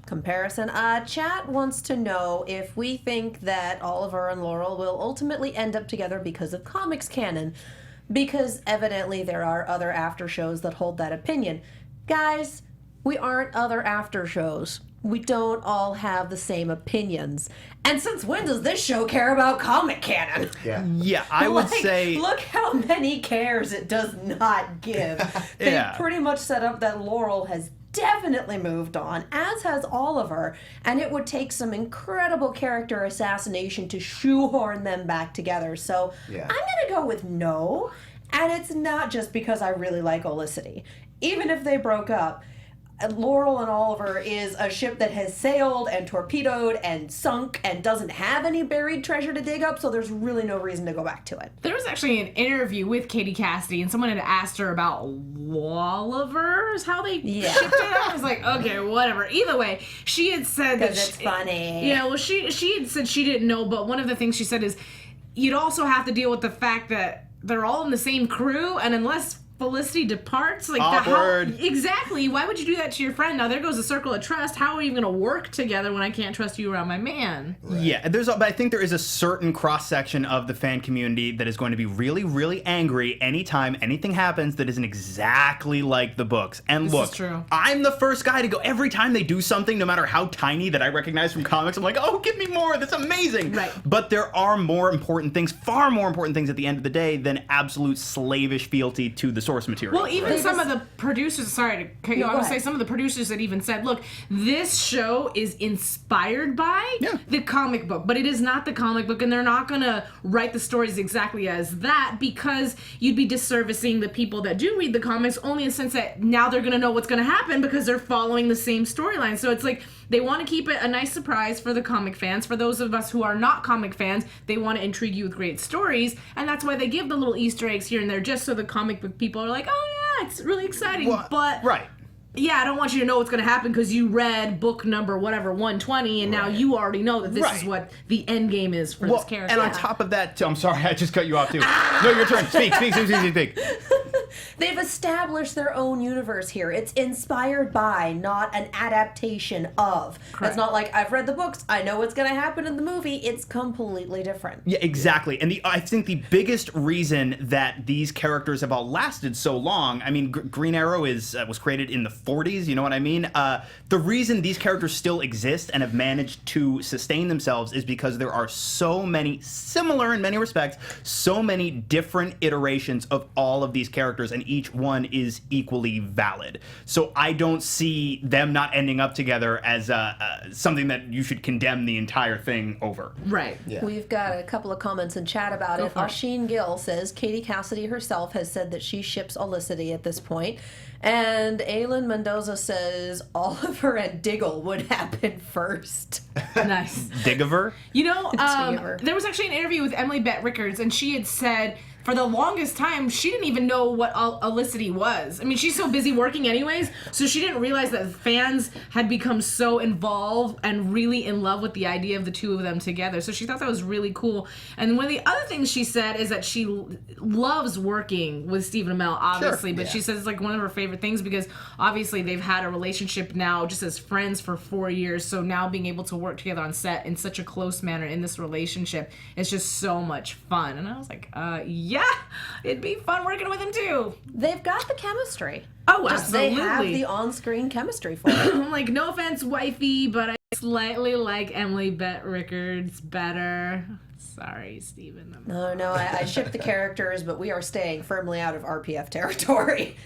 comparison. Chat wants to know if we think that Oliver and Laurel will ultimately end up together because of comics canon, because evidently there are other after shows that hold that opinion. Guys, we aren't other after shows. We don't all have the same opinions. And since when does this show care about comic canon? Yeah, I would say... Look how many cares it does not give. They pretty much set up that Laurel has definitely moved on, as has Oliver, and it would take some incredible character assassination to shoehorn them back together. So I'm going to go with no, and it's not just because I really like Olicity. Even if they broke up, Laurel and Oliver is a ship that has sailed and torpedoed and sunk and doesn't have any buried treasure to dig up, so there's really no reason to go back to it. There was actually an interview with Katie Cassidy, and someone had asked her about Walliver's, how they shipped it out. I was like, okay, whatever. Either way, she had said that... Because it's funny. Yeah, well, she had said she didn't know, but one of the things she said is you'd also have to deal with the fact that they're all in the same crew, and unless Felicity departs, like exactly. Why would you do that to your friend? Now there goes a circle of trust. How are you going to work together when I can't trust you around my man? Right. Yeah, but I think there is a certain cross section of the fan community that is going to be really, really angry anytime anything happens that isn't exactly like the books. And this look, is true. I'm the first guy to go every time they do something, no matter how tiny, that I recognize from comics. I'm like, oh, give me more. That's amazing. Right. But there are more important things, far more important things at the end of the day than absolute slavish fealty to the source material. Well, even some of the producers, sorry to cut you off, I would say some of the producers that even said, look, this show is inspired by the comic book, but it is not the comic book, and they're not going to write the stories exactly as that, because you'd be disservicing the people that do read the comics, only in the sense that now they're going to know what's going to happen because they're following the same storyline. So it's like they want to keep it a nice surprise for the comic fans. For those of us who are not comic fans, they want to intrigue you with great stories, and that's why they give the little Easter eggs here and there, just so the comic book people are like, oh yeah, it's really exciting. Well, but yeah, I don't want you to know what's going to happen because you read book number whatever 120, and now you already know that this is what the end game is for this character. And on top of that, I'm sorry, I just cut you off too. No, your turn. Speak. They've established their own universe here. It's inspired by, not an adaptation of. Correct. It's not like, I've read the books, I know what's going to happen in the movie. It's completely different. Yeah, exactly. And I think the biggest reason that these characters have all lasted so long, I mean, Green Arrow was created in the 40s, you know what I mean? The reason these characters still exist and have managed to sustain themselves is because there are so many, similar in many respects, so many different iterations of all of these characters, and each one is equally valid. So I don't see them not ending up together as something that you should condemn the entire thing over. Right. Yeah. We've got a couple of comments in chat about it. Asheen Gill says Katie Cassidy herself has said that she ships Olicity at this point. And Aylin Mendoza says Oliver and Diggle would happen first. Nice. Digiver? You know, there was actually an interview with Emily Bett Rickards, and she had said for the longest time, she didn't even know what Olicity was. I mean, she's so busy working anyways, so she didn't realize that fans had become so involved and really in love with the idea of the two of them together. So she thought that was really cool. And one of the other things she said is that she loves working with Stephen Amell, obviously, but she says it's like one of her favorite things because obviously they've had a relationship now just as friends for 4 years, so now being able to work together on set in such a close manner in this relationship is just so much fun. And I was like, yeah, it'd be fun working with him too. They've got the chemistry. Oh, absolutely. They have the on-screen chemistry for it. Like, no offense, wifey, but I slightly like Emily Bett Rickards better. Sorry, Stephen. No, I ship the characters, but we are staying firmly out of RPF territory.